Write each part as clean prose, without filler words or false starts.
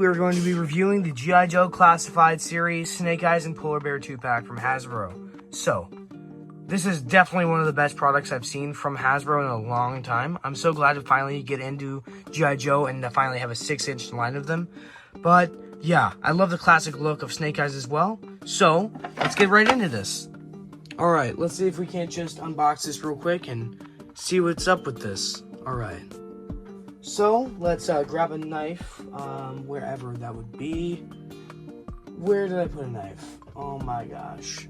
we're going to be reviewing the G.I. Joe Classified series Snake Eyes and Polar Bear 2-pack from Hasbro. So, this is definitely one of the best products I've seen from Hasbro in a long time. I'm so glad to finally get into G.I. Joe and to finally have a 6-inch line of them. But, yeah, I love the classic look of Snake Eyes as well. So, let's get right into this. Alright, let's see if we can't just unbox this real quick and see what's up with this. Alright. So, let's grab a knife, wherever that would be. Where did I put a knife? Oh my gosh.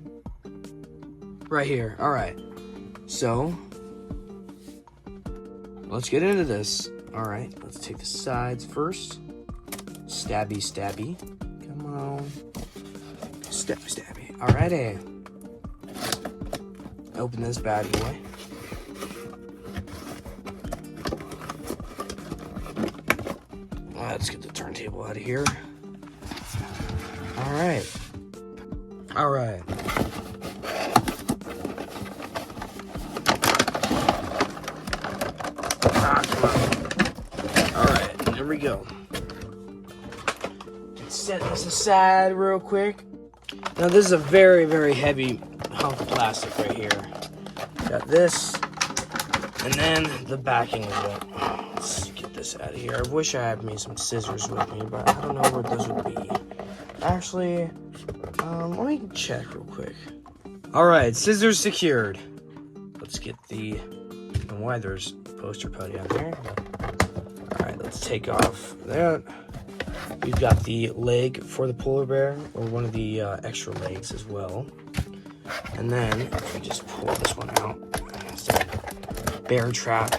Right here. Alright. So, let's get into this. Alright, let's take the sides first. Stabby, stabby. Come on. Stabby, stabby. Alrighty. Open this bad boy. Let's get the turntable out of here. Alright. Alright. Come on. Alright, there we go. Let's set this aside real quick. Now this is a very, very heavy hunk of plastic right here. Got this, and then the backing of it. Let's get this out of here. I wish I had made some scissors with me, but I don't know where those would be. Actually, let me check real quick. Alright, scissors secured. Let's get the, I don't know why there's poster putty on there. Alright, let's take off that. We've got the leg for the polar bear, or one of the extra legs as well. And then, if we just pull this one out, it's a bear trap.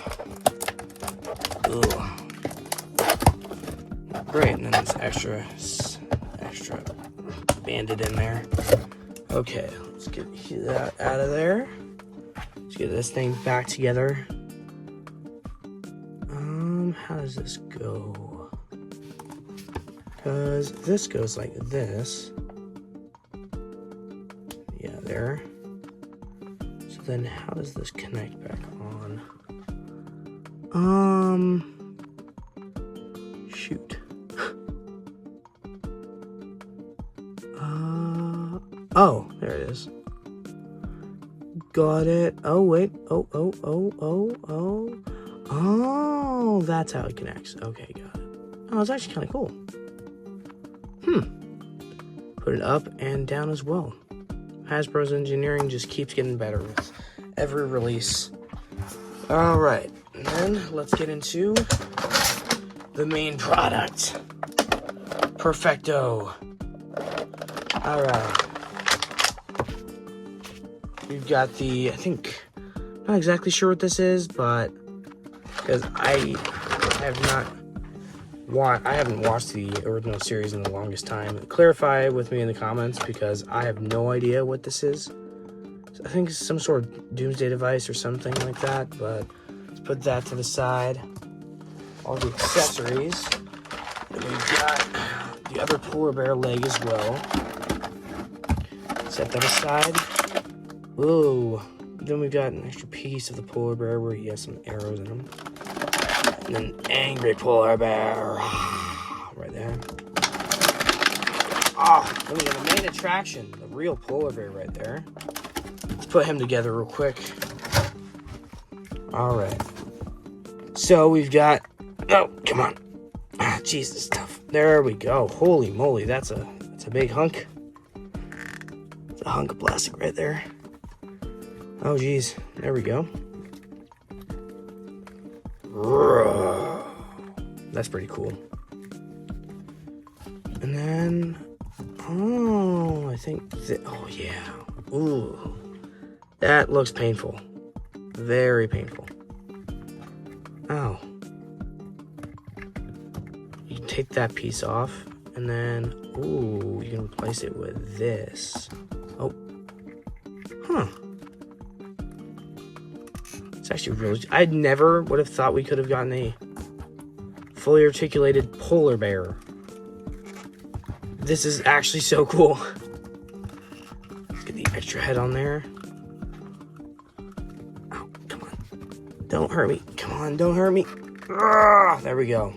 Ugh. Great, and then it's extra banded in there. Okay, let's get that out of there. Let's get this thing back together. How does this go? Because this goes like this. Yeah, there. So then how does this connect back on? Shoot. Oh, there it is. Got it. Oh, wait. Oh, that's how it connects. Okay, got it. Oh, it's actually kind of cool. Put it up and down as well. Hasbro's engineering just keeps getting better with every release. Alright, and then let's get into the main product. Perfecto. Alright. We've got the, I think, not exactly sure what this is, but because I haven't watched the original series in the longest time. Clarify with me in the comments because I have no idea what this is. I think it's some sort of doomsday device or something like that, but let's put that to the side. All the accessories. And we've got the other polar bear leg as well. Set that aside. Whoa. Then we've got an extra piece of the polar bear where he has some arrows in him. And then angry polar bear. Right there. Oh, then we got the main attraction. The real polar bear right there. Let's put him together real quick. Alright. So we've got... Oh, come on. Ah, Jesus, tough. There we go. Holy moly, that's a big hunk. It's a hunk of plastic right there. Oh, geez. There we go. That's pretty cool. And then, oh, I think oh yeah. Ooh, that looks painful. Very painful. Oh. You can take that piece off, and then, ooh, you can replace it with this. Oh. Huh. It's actually really, I never would have thought we could have gotten a fully articulated polar bear. This is actually so cool. Let's get the extra head on there. Oh, come on. Don't hurt me. Come on, don't hurt me. There we go.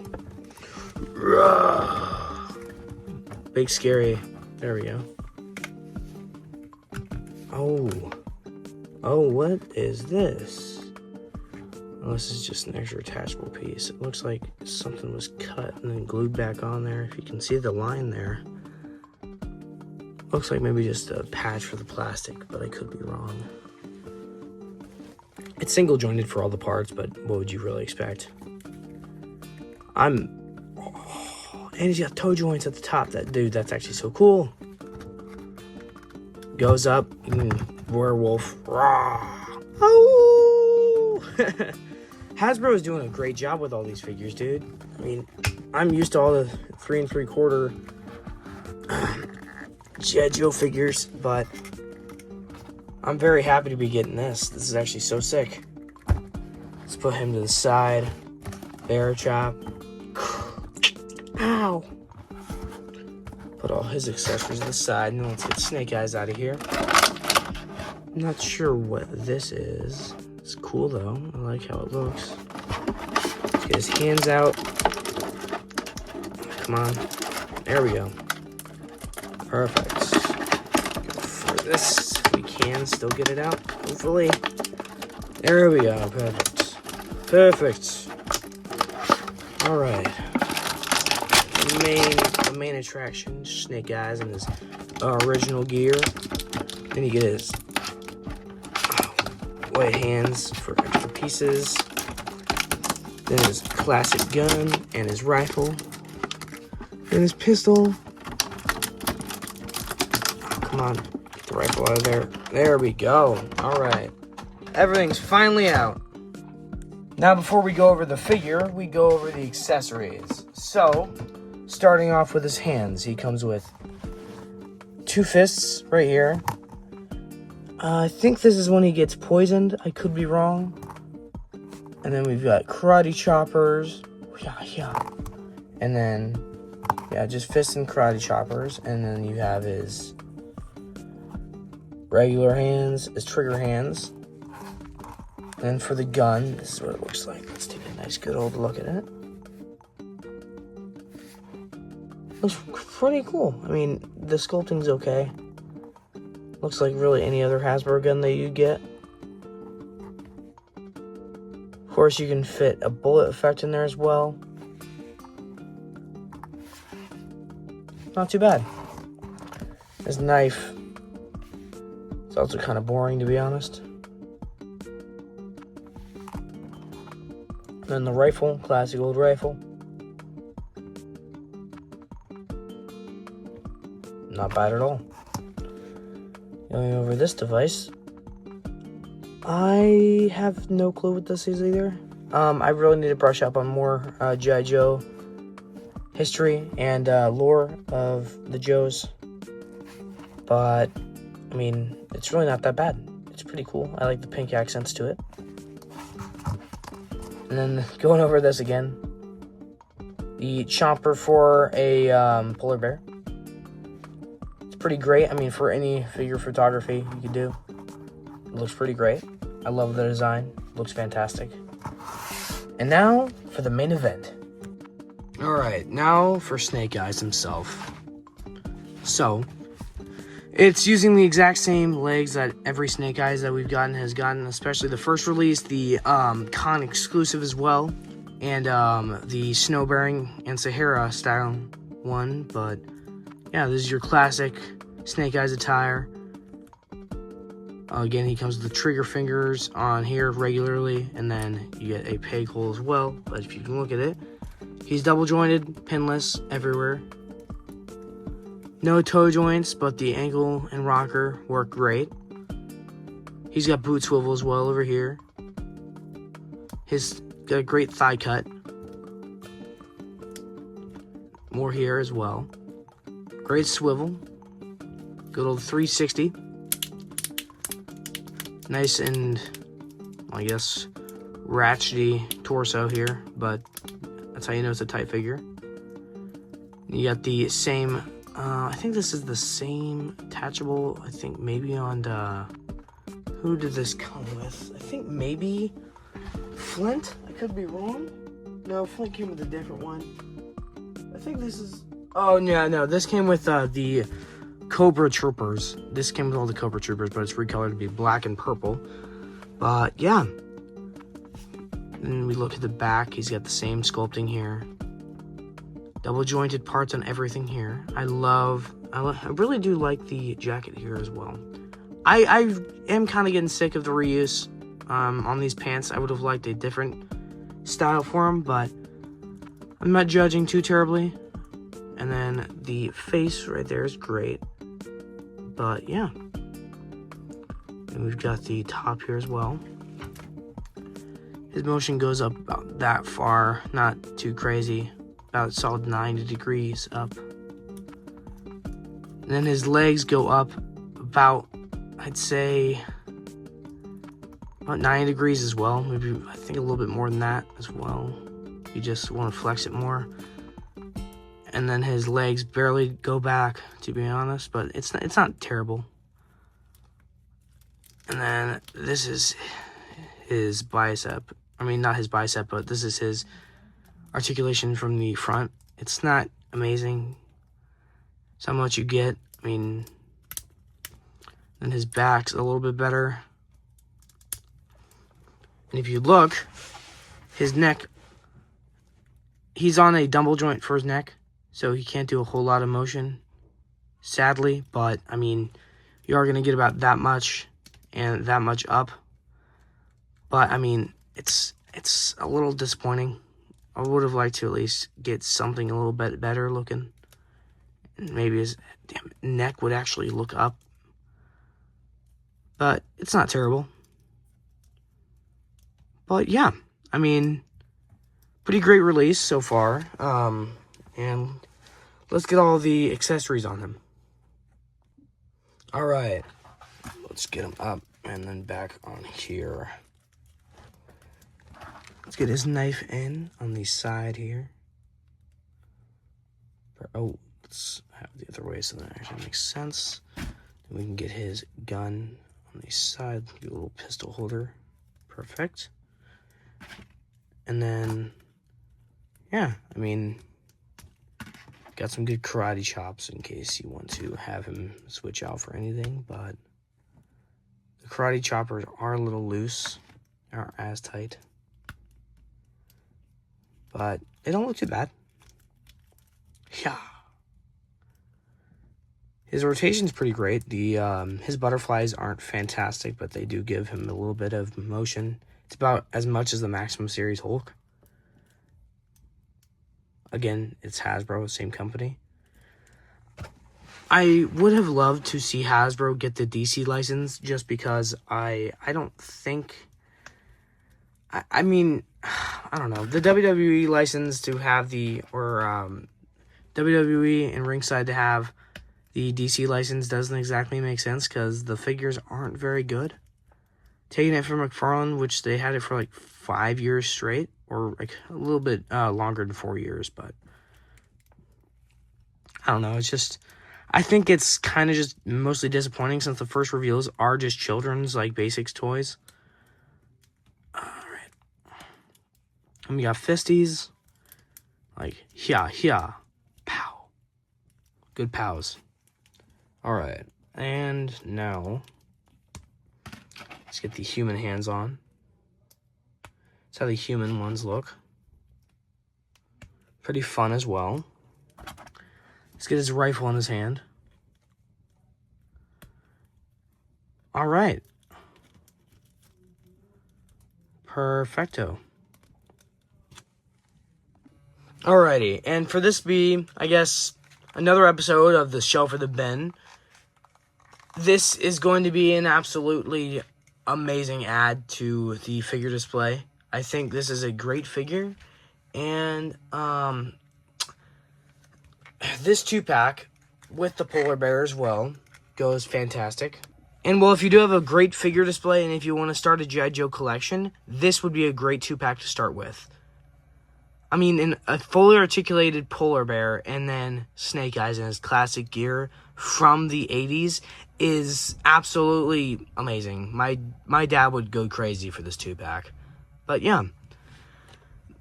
big scary. There we go. Oh, what is this? Oh, this is just an extra attachable piece. It looks like something was cut and then glued back on there. If you can see the line there. Looks like maybe just a patch for the plastic, but I could be wrong. It's single jointed for all the parts, but what would you really expect? And he's got toe joints at the top. That's actually so cool. Goes up, werewolf. Oh! Hasbro is doing a great job with all these figures, dude. I mean, I'm used to all the 3 3/4 G.I. Joe figures, but I'm very happy to be getting this. This is actually so sick. Let's put him to the side. Bear chop. Ow! Put all his accessories to the side, and let's get Snake Eyes out of here. I'm not sure what this is. It's cool though. I like how it looks. Let's get his hands out. Come on. There we go. Perfect. Go for this. We can still get it out, hopefully. There we go. Perfect. Perfect. All right. The main attraction, Snake Eyes and his original gear. Then you get his white hands for extra pieces. Then his classic gun and his rifle. And his pistol. Oh, come on, get the rifle out of there. There we go. All right. Everything's finally out. Now before we go over the figure, we go over the accessories. So, starting off with his hands, he comes with 2 fists right here. I think this is when he gets poisoned. I could be wrong. And then we've got karate choppers. And then, yeah, just fists and karate choppers. And then you have his regular hands, his trigger hands. And then for the gun, this is what it looks like. Let's take a nice good old look at it. Looks pretty cool. I mean, the sculpting's okay. Looks like really any other Hasbro gun that you get. Of course, you can fit a bullet effect in there as well. Not too bad. His knife. It's also kind of boring, to be honest. Then the rifle, classic old rifle. Not bad at all. Going over this device, I have no clue what this is either. I really need to brush up on more G.I. Joe history and lore of the Joes. But, I mean, it's really not that bad. It's pretty cool. I like the pink accents to it. And then going over this again, the chomper for a polar bear. It's pretty great. I mean, for any figure photography you could do, it looks pretty great. I love the design. It looks fantastic. And now for the main event. All right, now for Snake Eyes himself. So, it's using the exact same legs that every Snake Eyes that we've gotten has gotten, especially the first release, the con exclusive as well, and the Snow Bearing and Sahara style one. But yeah, this is your classic Snake Eyes attire. Again, he comes with the trigger fingers on here regularly, and then you get a peg hole as well. But if you can look at it, he's double jointed, pinless everywhere. No toe joints, but the ankle and rocker work great. He's got boot swivel as well over here. He's got a great thigh cut. More here as well. Great swivel. Good old 360. Nice and, I guess, ratchety torso here, but that's how you know it's a tight figure. You got the same, I think this is the same attachable, I think maybe on, who did this come with? I think maybe Flint? I could be wrong. No, Flint came with a different one. I think this is Oh, yeah, no, this came with the Cobra Troopers. This came with all the Cobra Troopers, but it's recolored to be black and purple. But, yeah. And we look at the back. He's got the same sculpting here. Double jointed parts on everything here. I really do like the jacket here as well. I am kind of getting sick of the reuse on these pants. I would have liked a different style for them, but I'm not judging too terribly. And then the face right there is great. But yeah. And we've got the top here as well. His motion goes up about that far, not too crazy. About a solid 90 degrees up. And then his legs go up about, I'd say, about 90 degrees as well. Maybe, I think a little bit more than that as well. You just want to flex it more. And then his legs barely go back, to be honest, but it's not terrible. And then this is his bicep. I mean, not his bicep, but this is his articulation from the front. It's not amazing. It's not much you get. I mean, then his back's a little bit better. And if you look, his neck, he's on a double joint for his neck, so he can't do a whole lot of motion, sadly. But, I mean, you are going to get about that much and that much up. But, I mean, it's a little disappointing. I would have liked to at least get something a little bit better looking. Maybe his neck would actually look up. But it's not terrible. But yeah, I mean, pretty great release so far. And let's get all the accessories on him. Alright, let's get him up and then back on here. Let's get his knife in on the side here. Oh, let's have it the other way so that actually makes sense. Then we can get his gun on the side, get a little pistol holder. Perfect. And then, yeah, I mean, got some good karate chops in case you want to have him switch out for anything, but the karate choppers are a little loose, aren't as tight. But they don't look too bad. Yeah. His rotation's pretty great. His butterflies aren't fantastic, but they do give him a little bit of motion. It's about as much as the Maximum Series Hulk. Again, it's Hasbro, same company. I would have loved to see Hasbro get the DC license just because I don't think... I mean, I don't know. The WWE license to have the... Or WWE and Ringside to have the DC license doesn't exactly make sense because the figures aren't very good. Taking it from McFarlane, which they had it for like 5 years straight, or like a little bit longer than 4 years, but I don't know. It's just, I think it's kind of just mostly disappointing since the first reveals are just children's like basics toys. All right, and we got fisties, like yeah, pow, good pows. All right, and now let's get the human hands on. That's how the human ones look. Pretty fun as well. Let's get his rifle in his hand. All right. Perfecto. Alrighty, and for this be, I guess, another episode of the Shelf for the Bin. This is going to be an absolutely amazing add to the figure display. I think this is a great figure, and this 2-pack with the polar bear as well goes fantastic. And well, if you do have a great figure display and if you want to start a G.I. Joe collection, this would be a great 2-pack to start with. I mean, in a fully articulated polar bear and then Snake Eyes in his classic gear from the 80s is absolutely amazing. My dad would go crazy for this 2-pack. But yeah,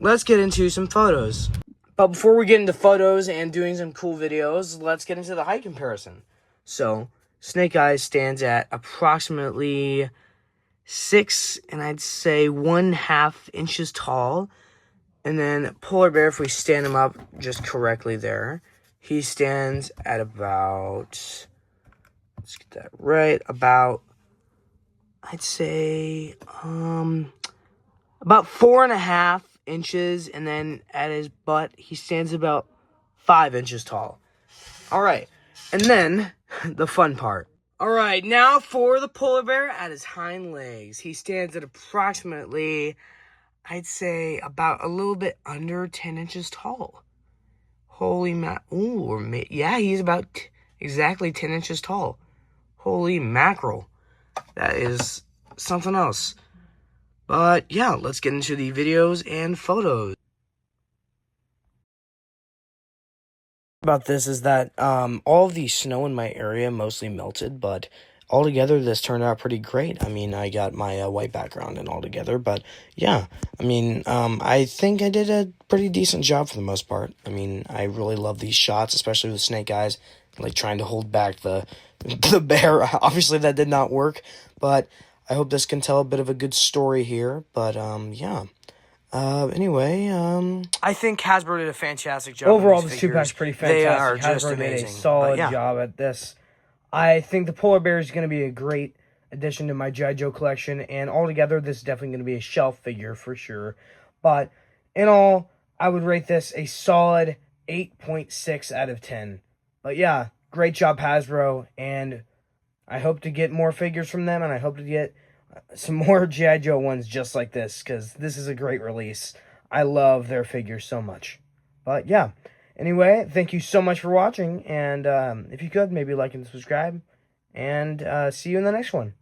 let's get into some photos. But before we get into photos and doing some cool videos, let's get into the height comparison. So, Snake Eyes stands at approximately 6 and I'd say 1/2 inches tall. And then Polar Bear, if we stand him up just correctly there, he stands at about, let's get that right, about, I'd say, about 4.5 inches. And then at his butt, he stands about 5 inches tall. All right. And then the fun part. All right. Now for the polar bear at his hind legs. He stands at approximately, I'd say, about a little bit under 10 inches tall. Holy yeah, he's about exactly 10 inches tall. Holy mackerel. That is something else. But yeah, let's get into the videos and photos. About this is that all of the snow in my area mostly melted, but altogether this turned out pretty great. I mean, I got my white background and all together, but yeah, I mean, I think I did a pretty decent job for the most part. I mean, I really love these shots, especially with Snake Eyes, like trying to hold back the bear. Obviously that did not work, but I hope this can tell a bit of a good story here. But yeah. Anyway, I think Hasbro did a fantastic job. Overall, this 2-pack's pretty fantastic. They are just Hasbro amazing. did a solid job at this. I think the polar bear is going to be a great addition to my G.I. Joe collection, and altogether, this is definitely going to be a shelf figure for sure. But in all, I would rate this a solid 8.6 out of 10. But yeah, great job, Hasbro, and I hope to get more figures from them, and I hope to get some more G.I. Joe ones just like this, because this is a great release. I love their figures so much. But yeah, anyway, thank you so much for watching, and if you could, maybe like and subscribe, and see you in the next one.